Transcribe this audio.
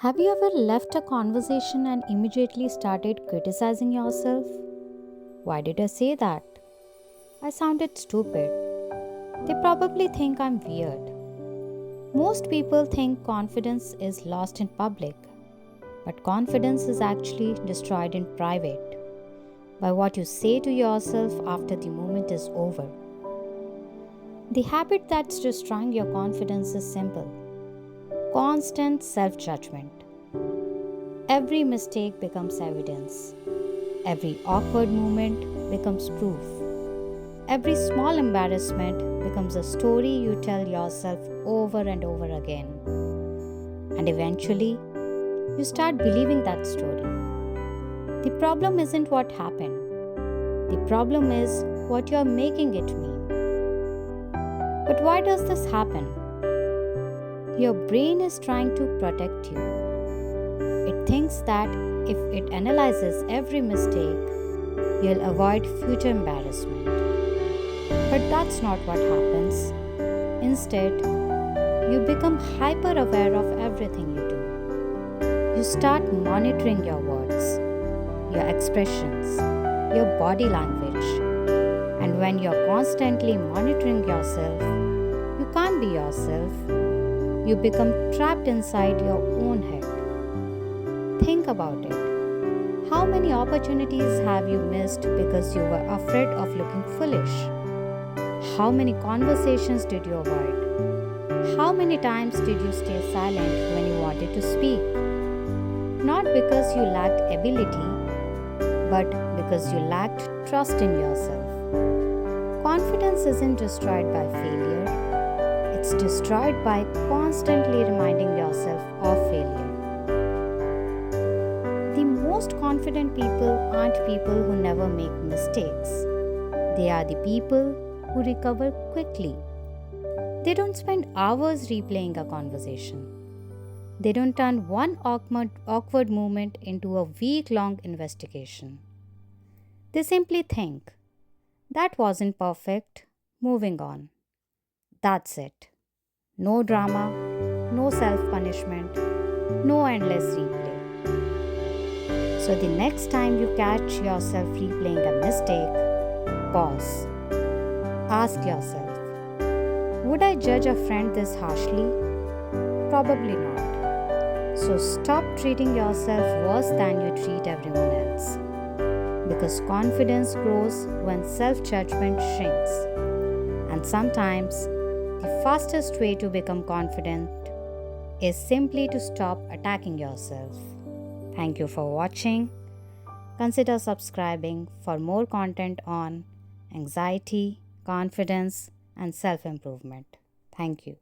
Have you ever left a conversation and immediately started criticizing yourself? Why did I say that? I sounded stupid. They probably think I'm weird. Most people think confidence is lost in public, but confidence is actually destroyed in private by what you say to yourself after the moment is over. The habit that's destroying your confidence is simple: constant self judgment. Every mistake becomes evidence. Every awkward moment becomes proof. Every small embarrassment becomes a story you tell yourself over and over again. And eventually, you start believing that story. The problem isn't what happened. The problem is what you're making it mean. But why does this happen? Your brain is trying to protect you. It thinks that if it analyzes every mistake, you'll avoid future embarrassment. But that's not what happens. Instead, you become hyper aware of everything you do. You start monitoring your words, your expressions, your body language. And when you're constantly monitoring yourself, you can't be yourself. You become trapped inside your own head. Think about it. How many opportunities have you missed because you were afraid of looking foolish? How many conversations did you avoid? How many times did you stay silent when you wanted to speak? Not because you lacked ability, but because you lacked trust in yourself. Confidence isn't destroyed by failure. It's destroyed by constantly reminding yourself of failure. The most confident people aren't people who never make mistakes. They are the people who recover quickly. They don't spend hours replaying a conversation. They don't turn one awkward moment into a week-long investigation. They simply think, that wasn't perfect, moving on. That's it. No drama, no self-punishment, no endless replay. So the next time you catch yourself replaying a mistake, pause. Ask yourself, would I judge a friend this harshly? Probably not. So stop treating yourself worse than you treat everyone else. Because confidence grows when self-judgment shrinks. And sometimes, the fastest way to become confident is simply to stop attacking yourself. Thank you for watching. Consider subscribing for more content on anxiety, confidence, and self-improvement. Thank you.